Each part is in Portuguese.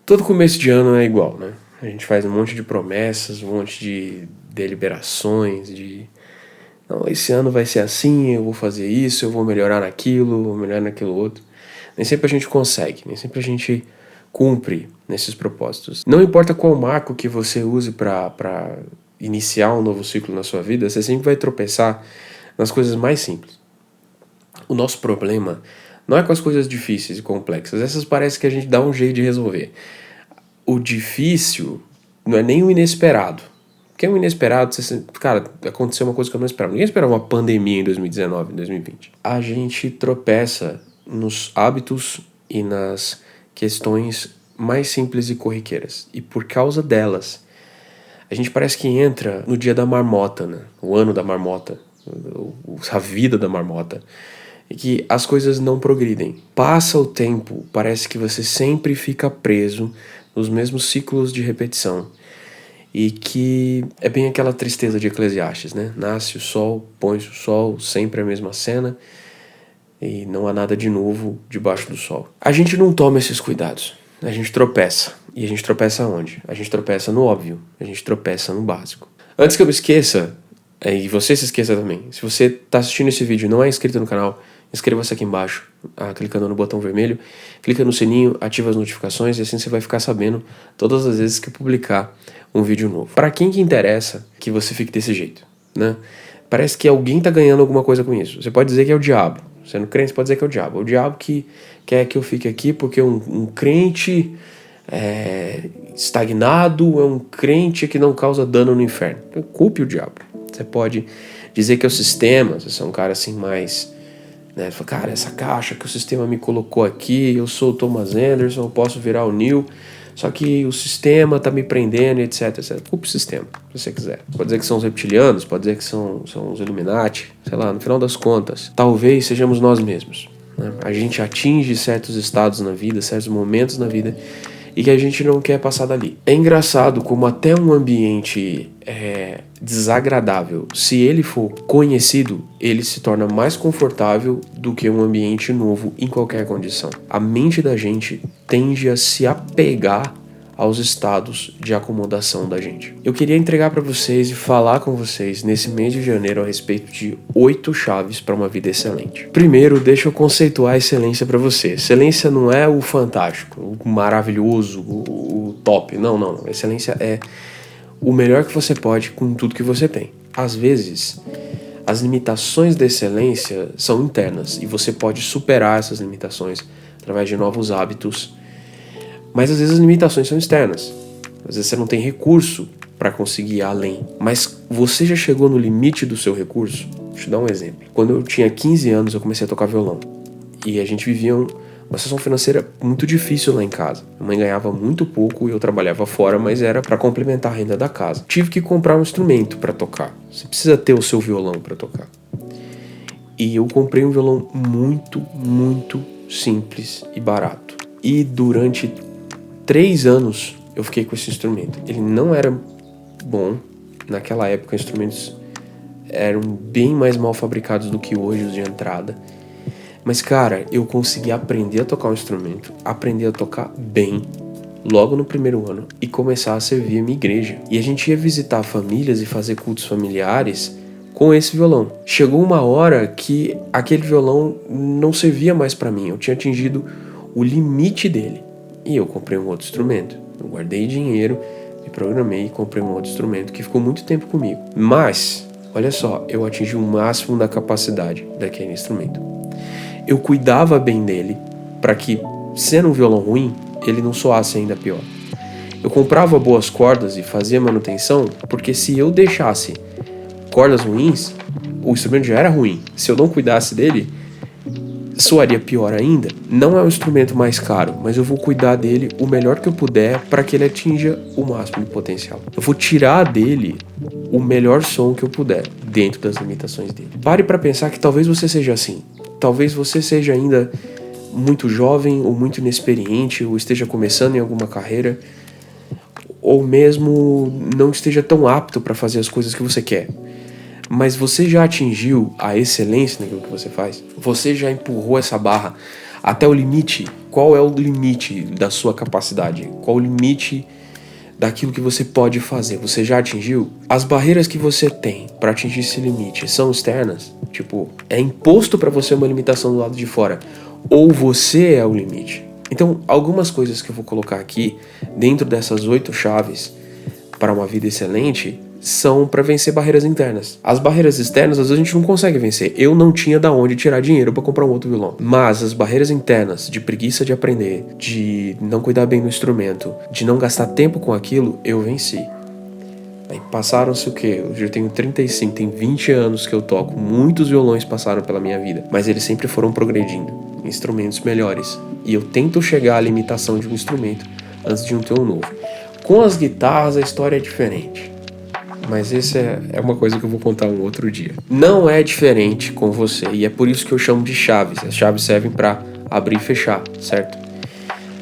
Todo começo de ano é igual, né? A gente faz um monte de promessas, um monte de deliberações, não, esse ano vai ser assim, eu vou fazer isso, eu vou melhorar naquilo, vou melhorar naquilo outro. Nem sempre a gente consegue, nem sempre a gente cumpre nesses propósitos. Não importa qual marco que você use para iniciar um novo ciclo na sua vida, você sempre vai tropeçar nas coisas mais simples. O nosso problema não é com as coisas difíceis e complexas, essas parece que a gente dá um jeito de resolver. O difícil não é nem o inesperado. Porque o inesperado, cara, aconteceu uma coisa que eu não esperava. Ninguém esperava uma pandemia em 2019, em 2020. A gente tropeça nos hábitos e nas questões mais simples e corriqueiras. E por causa delas, a gente parece que entra no dia da marmota, né? O ano da marmota, a vida da marmota. E que as coisas não progridem. Passa o tempo, parece que você sempre fica preso nos mesmos ciclos de repetição. E que é bem aquela tristeza de Eclesiastes, né? Nasce o sol, põe-se o sol, sempre a mesma cena, e não há nada de novo debaixo do sol. A gente não toma esses cuidados, a gente tropeça. E a gente tropeça onde? A gente tropeça no óbvio, a gente tropeça no básico. Antes que eu me esqueça, e você se esqueça também, se você está assistindo esse vídeo e não é inscrito no canal, inscreva-se aqui embaixo, clicando no botão vermelho, clica no sininho, ativa as notificações e assim você vai ficar sabendo todas as vezes que eu publicar um vídeo novo. Para quem que interessa que você fique desse jeito, né? Parece que alguém tá ganhando alguma coisa com isso. Você pode dizer que é o diabo. Sendo crente, você pode dizer que é o diabo. É o diabo que quer que eu fique aqui porque um crente estagnado é um crente que não causa dano no inferno. Então, culpe o diabo. Você pode dizer que é o sistema, você é um cara assim mais... né? Fala, cara, essa caixa que o sistema me colocou aqui, eu sou o Thomas Anderson, eu posso virar o Neil, só que o sistema tá me prendendo, etc, etc. Culpe o sistema, se você quiser. Pode dizer que são os reptilianos, pode dizer que são os Illuminati, sei lá, no final das contas, talvez sejamos nós mesmos, né? A gente atinge certos estados na vida, certos momentos na vida, e que a gente não quer passar dali. É engraçado como até um ambiente desagradável, se ele for conhecido, ele se torna mais confortável do que um ambiente novo em qualquer condição. A mente da gente tende a se apegar aos estados de acomodação da gente. Eu queria entregar para vocês e falar com vocês nesse mês de janeiro a respeito de 8 chaves para uma vida excelente. Primeiro, deixa eu conceituar a excelência para você. Excelência não é o fantástico, o maravilhoso, o top. Não. Excelência é o melhor que você pode com tudo que você tem. Às vezes, as limitações da excelência são internas e você pode superar essas limitações através de novos hábitos. Mas às vezes as limitações são externas. Às vezes você não tem recurso para conseguir ir além. Mas você já chegou no limite do seu recurso? Deixa eu dar um exemplo. Quando eu tinha 15 anos, eu comecei a tocar violão. E a gente vivia uma situação financeira muito difícil lá em casa. Minha mãe ganhava muito pouco e eu trabalhava fora, mas era para complementar a renda da casa. Tive que comprar um instrumento para tocar. Você precisa ter o seu violão para tocar. E eu comprei um violão muito, muito simples e barato. E durante 3 anos eu fiquei com esse instrumento. Ele não era bom. Naquela época os instrumentos eram bem mais mal fabricados do que hoje os de entrada. Mas cara, eu consegui aprender a tocar um instrumento, aprender a tocar bem logo no primeiro ano e começar a servir a minha igreja. E a gente ia visitar famílias e fazer cultos familiares com esse violão. Chegou uma hora que aquele violão não servia mais para mim. Eu tinha atingido o limite dele. E eu comprei um outro instrumento. Eu guardei dinheiro, me programei e comprei um outro instrumento que ficou muito tempo comigo. Mas, olha só, eu atingi o máximo da capacidade daquele instrumento. Eu cuidava bem dele para que, sendo um violão ruim, ele não soasse ainda pior. Eu comprava boas cordas e fazia manutenção, porque se eu deixasse cordas ruins, o instrumento já era ruim. Se eu não cuidasse dele, soaria pior ainda. Não é o instrumento mais caro, mas eu vou cuidar dele o melhor que eu puder para que ele atinja o máximo de potencial. Eu vou tirar dele o melhor som que eu puder, dentro das limitações dele. Pare para pensar que talvez você seja assim. Talvez você seja ainda muito jovem ou muito inexperiente, ou esteja começando em alguma carreira, ou mesmo não esteja tão apto para fazer as coisas que você quer. Mas você já atingiu a excelência naquilo que você faz? Você já empurrou essa barra até o limite qual é o limite da sua capacidade, qual o limite daquilo que você pode fazer. Você já atingiu? As barreiras que você tem para atingir esse limite são externas? Tipo, é imposto para você uma limitação do lado de fora, ou você é o limite? Então, algumas coisas que eu vou colocar aqui, dentro dessas 8 chaves para uma vida excelente, são para vencer barreiras internas. As barreiras externas, às vezes a gente não consegue vencer. Eu não tinha da onde tirar dinheiro para comprar um outro violão. Mas as barreiras internas, de preguiça de aprender, de não cuidar bem do instrumento, de não gastar tempo com aquilo, eu venci. Aí passaram-se o quê? Eu já tenho 35, tem 20 anos que eu toco. Muitos violões passaram pela minha vida, mas eles sempre foram progredindo, instrumentos melhores. E eu tento chegar à limitação de um instrumento antes de ter um novo. Com as guitarras a história é diferente. Mas essa é uma coisa que eu vou contar um outro dia. Não é diferente com você, e é por isso que eu chamo de chaves. As chaves servem para abrir e fechar, certo?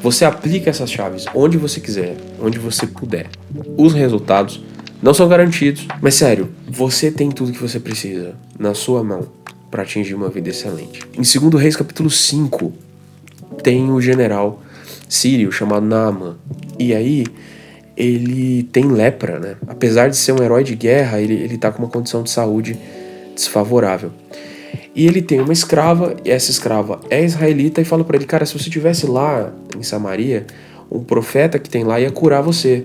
Você aplica essas chaves onde você quiser, onde você puder. Os resultados não são garantidos, mas sério, você tem tudo que você precisa na sua mão para atingir uma vida excelente. Em 2 Reis capítulo 5, tem o general sírio chamado Naaman. E aí ele tem lepra, né? Apesar de ser um herói de guerra, ele tá com uma condição de saúde desfavorável. E ele tem uma escrava, e essa escrava é israelita, e fala pra ele, cara, se você estivesse lá em Samaria, um profeta que tem lá ia curar você.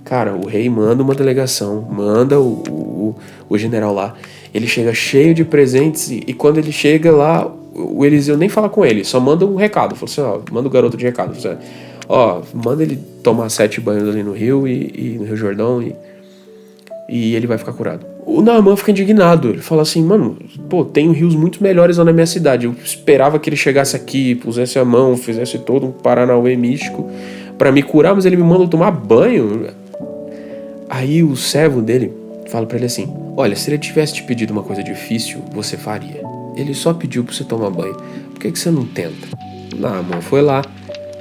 Cara, o rei manda uma delegação, manda o general lá, ele chega cheio de presentes, e quando ele chega lá, o Eliseu nem fala com ele, só manda um recado, fala assim, ó, manda o garoto de recado, fala assim, ó, manda ele tomar 7 banhos ali no rio e no Rio Jordão e ele vai ficar curado. O Naaman fica indignado, ele fala assim, mano, pô, tem rios muito melhores lá na minha cidade, eu esperava que ele chegasse aqui, pusesse a mão, fizesse todo um paranauê místico pra me curar, mas ele me manda tomar banho. Aí o servo dele fala pra ele assim, olha, se ele tivesse te pedido uma coisa difícil, você faria. Ele só pediu pra você tomar banho, por que você não tenta? Naaman foi lá,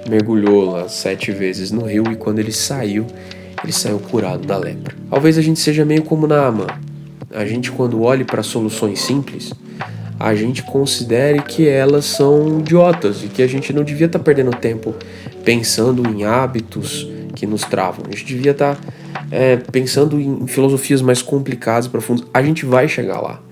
mergulhou lá 7 vezes no rio e quando ele saiu curado da lepra. Talvez a gente seja meio como Naaman. A gente, quando olhe para soluções simples, a gente considere que elas são idiotas e que a gente não devia estar perdendo tempo pensando em hábitos que nos travam. A gente devia estar pensando em filosofias mais complicadas, profundas. A gente vai chegar lá.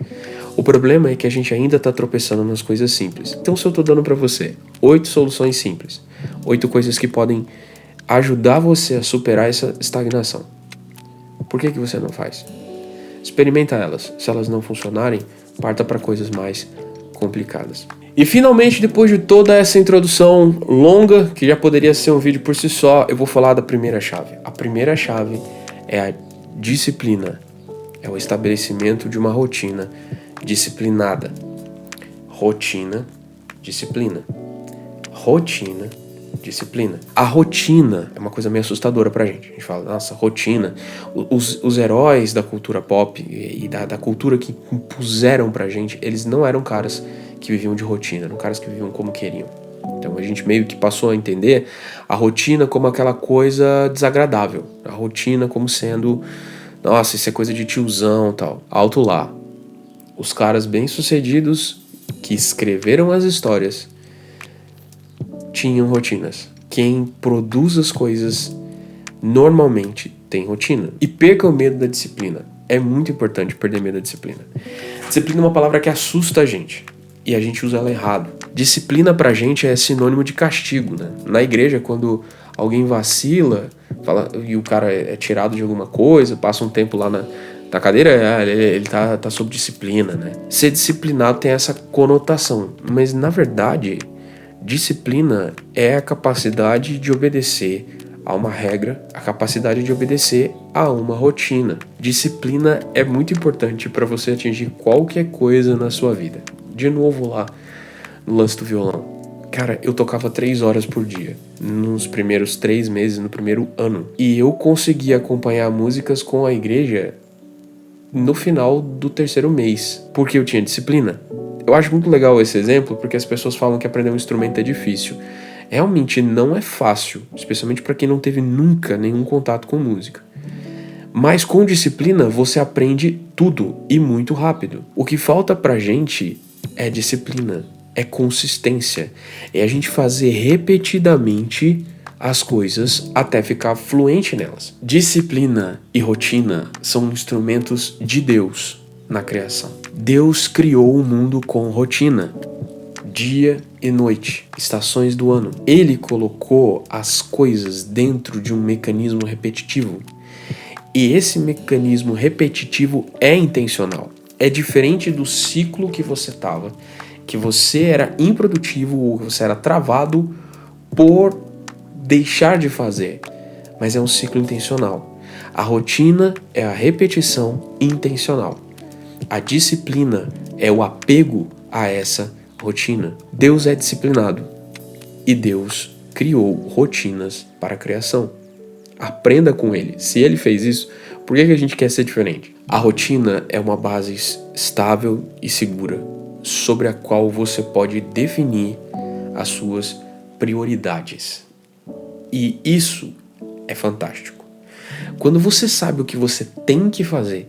O problema é que a gente ainda está tropeçando nas coisas simples. Então, se eu estou dando para você 8 soluções simples, 8 coisas que podem ajudar você a superar essa estagnação, por que você não faz? Experimenta elas. Se elas não funcionarem, parta para coisas mais complicadas. E finalmente, depois de toda essa introdução longa, que já poderia ser um vídeo por si só, eu vou falar da primeira chave. A primeira chave é a disciplina. É o estabelecimento de uma rotina disciplinada. Rotina, disciplina. Rotina, disciplina. A rotina é uma coisa meio assustadora pra gente. A gente fala, nossa, rotina. Os heróis da cultura pop e da cultura que impuseram pra gente, eles não eram caras que viviam de rotina, eram caras que viviam como queriam. Então a gente meio que passou a entender a rotina como aquela coisa desagradável. A rotina como sendo, nossa, isso é coisa de tiozão e tal. Alto lá. Os caras bem-sucedidos que escreveram as histórias tinham rotinas. Quem produz as coisas normalmente tem rotina. E perca o medo da disciplina. É muito importante perder medo da disciplina. Disciplina é uma palavra que assusta a gente. E a gente usa ela errado. Disciplina pra gente é sinônimo de castigo, né? Na igreja, quando alguém vacila e o cara é tirado de alguma coisa, passa um tempo lá na cadeira, ele tá sob disciplina, né? Ser disciplinado tem essa conotação, mas na verdade, disciplina é a capacidade de obedecer a uma regra, a capacidade de obedecer a uma rotina. Disciplina é muito importante para você atingir qualquer coisa na sua vida. De novo lá no lance do violão. Cara, eu tocava 3 horas por dia nos primeiros 3 meses, no primeiro ano. E eu consegui acompanhar músicas com a igreja no final do 3º mês, porque eu tinha disciplina. Eu acho muito legal esse exemplo, porque as pessoas falam que aprender um instrumento é difícil. Realmente não é fácil, especialmente para quem não teve nunca nenhum contato com música. Mas com disciplina você aprende tudo e muito rápido. O que falta pra gente é disciplina. é consistência. É a gente fazer repetidamente as coisas até ficar fluente nelas. Disciplina e rotina são instrumentos de Deus na criação. Deus criou o mundo com rotina, dia e noite, estações do ano. Ele colocou as coisas dentro de um mecanismo repetitivo. E esse mecanismo repetitivo é intencional. É diferente do ciclo que você estava, que você era improdutivo ou você era travado por deixar de fazer. Mas é um ciclo intencional. A rotina é a repetição intencional. A disciplina é o apego a essa rotina. Deus é disciplinado e Deus criou rotinas para a criação. Aprenda com ele. Se ele fez isso, por que a gente quer ser diferente? A rotina é uma base estável e segura, sobre a qual você pode definir as suas prioridades. E isso é fantástico. Quando você sabe o que você tem que fazer,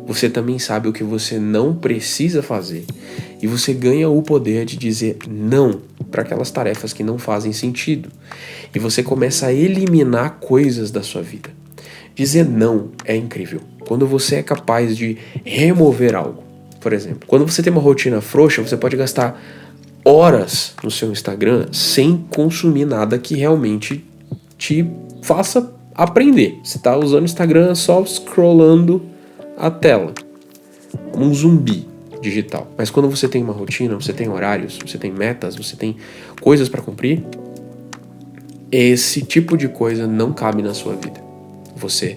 você também sabe o que você não precisa fazer. E você ganha o poder de dizer não para aquelas tarefas que não fazem sentido. E você começa a eliminar coisas da sua vida. Dizer não é incrível. Quando você é capaz de remover algo. Por exemplo, quando você tem uma rotina frouxa, você pode gastar horas no seu Instagram sem consumir nada que realmente te faça aprender. Você está usando o Instagram só scrollando a tela, como um zumbi digital. Mas quando você tem uma rotina, você tem horários, você tem metas, você tem coisas para cumprir, esse tipo de coisa não cabe na sua vida. Você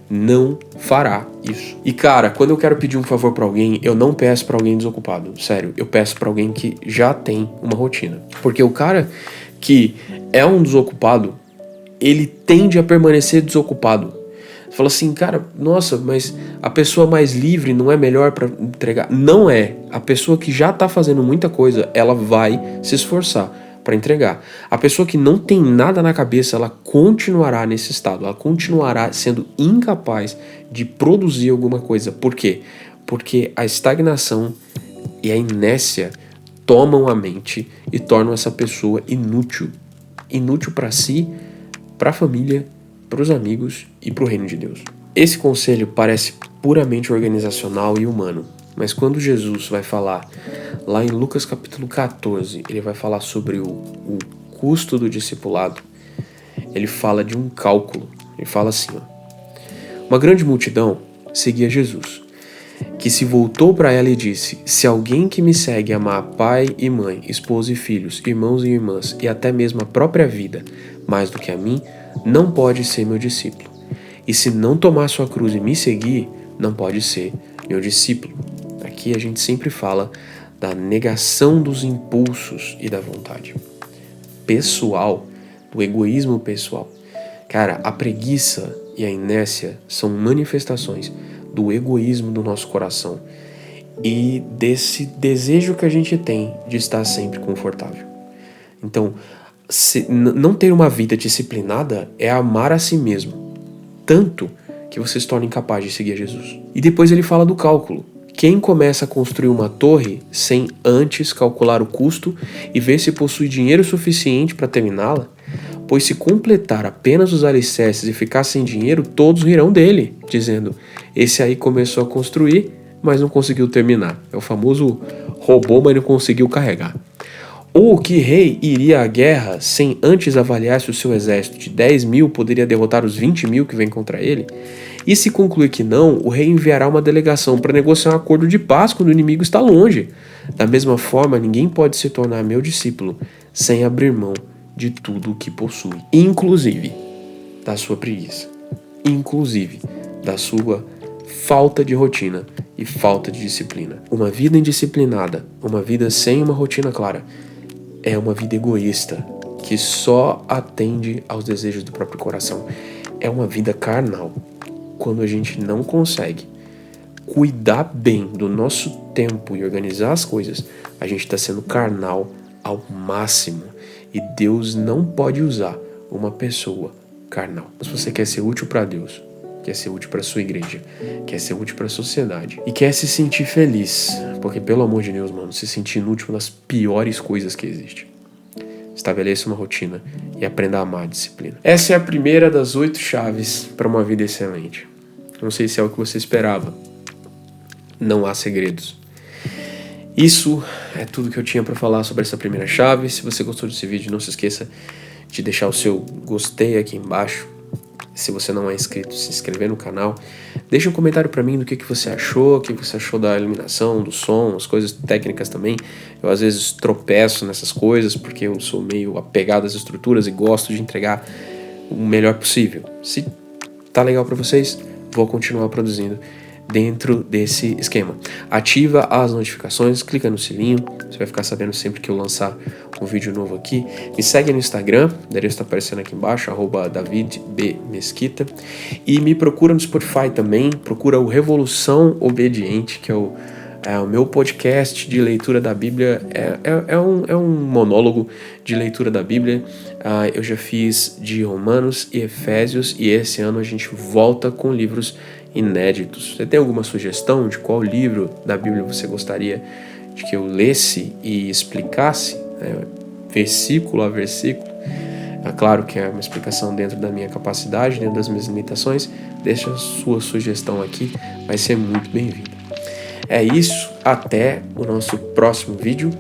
não fará isso. E cara, quando eu quero pedir um favor para alguém, eu não peço para alguém desocupado. Sério, eu peço para alguém que já tem uma rotina. Porque o cara que é um desocupado, ele tende a permanecer desocupado. Você fala assim, cara, nossa, mas a pessoa mais livre não é melhor para entregar? Não é. A pessoa que já tá fazendo muita coisa, ela vai se esforçar para entregar. A pessoa que não tem nada na cabeça, ela continuará nesse estado, ela continuará sendo incapaz de produzir alguma coisa. Por quê? Porque a estagnação e a inércia tomam a mente e tornam essa pessoa inútil. Inútil para si, para a família, para os amigos e para o reino de Deus. Esse conselho parece puramente organizacional e humano, mas quando Jesus vai falar, lá em Lucas capítulo 14, ele vai falar sobre o custo do discipulado, ele fala de um cálculo. Ele fala assim, ó, uma grande multidão seguia Jesus, que se voltou para ela e disse, se alguém que me segue amar pai e mãe, esposa e filhos, irmãos e irmãs e até mesmo a própria vida, mais do que a mim, não pode ser meu discípulo. E se não tomar sua cruz e me seguir, não pode ser meu discípulo. Aqui a gente sempre fala da negação dos impulsos e da vontade pessoal, do egoísmo pessoal. Cara, a preguiça e a inércia são manifestações do egoísmo do nosso coração e desse desejo que a gente tem de estar sempre confortável. Então, não ter uma vida disciplinada é amar a si mesmo, tanto que você se torna incapaz de seguir a Jesus. E depois ele fala do cálculo. Quem começa a construir uma torre sem antes calcular o custo e ver se possui dinheiro suficiente para terminá-la? Pois se completar apenas os alicerces e ficar sem dinheiro, todos rirão dele, dizendo, esse aí começou a construir, mas não conseguiu terminar. É o famoso roubou, mas não conseguiu carregar. Ou que rei iria à guerra sem antes avaliar se o seu exército de 10 mil poderia derrotar os 20 mil que vem contra ele? E se concluir que não, o rei enviará uma delegação para negociar um acordo de paz quando o inimigo está longe. Da mesma forma, ninguém pode se tornar meu discípulo sem abrir mão de tudo o que possui, inclusive da sua preguiça, inclusive da sua falta de rotina e falta de disciplina. Uma vida indisciplinada, uma vida sem uma rotina clara, é uma vida egoísta, que só atende aos desejos do próprio coração. É uma vida carnal. Quando a gente não consegue cuidar bem do nosso tempo e organizar as coisas, a gente está sendo carnal ao máximo. E Deus não pode usar uma pessoa carnal. Se você quer ser útil para Deus, quer ser útil para sua igreja, quer ser útil para a sociedade e quer se sentir feliz, porque pelo amor de Deus, mano, se sentir inútil é uma das piores coisas que existe. Estabeleça uma rotina e aprenda a amar a disciplina. Essa é a primeira das 8 chaves para uma vida excelente. Não sei se é o que você esperava. Não há segredos. Isso é tudo que eu tinha para falar sobre essa primeira chave. Se você gostou desse vídeo, não se esqueça de deixar o seu gostei aqui embaixo. Se você não é inscrito, se inscrever no canal. Deixa um comentário para mim do que você achou, o que você achou da iluminação, do som, as coisas técnicas também. Eu às vezes tropeço nessas coisas porque eu sou meio apegado às estruturas e gosto de entregar o melhor possível. Se tá legal para vocês, vou continuar produzindo dentro desse esquema. Ativa as notificações, clica no sininho, você vai ficar sabendo sempre que eu lançar um vídeo novo aqui. Me segue no Instagram, o endereço está aparecendo aqui embaixo, @davidbmesquita. E me procura no Spotify também, procura o Revolução Obediente, que é o meu podcast de leitura da Bíblia. É um monólogo de leitura da Bíblia. Eu já fiz de Romanos e Efésios e esse ano a gente volta com livros inéditos. Você tem alguma sugestão de qual livro da Bíblia você gostaria de que eu lesse e explicasse, versículo a versículo? É claro que é uma explicação dentro da minha capacidade, dentro das minhas limitações. Deixa a sua sugestão aqui, vai ser muito bem-vinda. É isso, até o nosso próximo vídeo.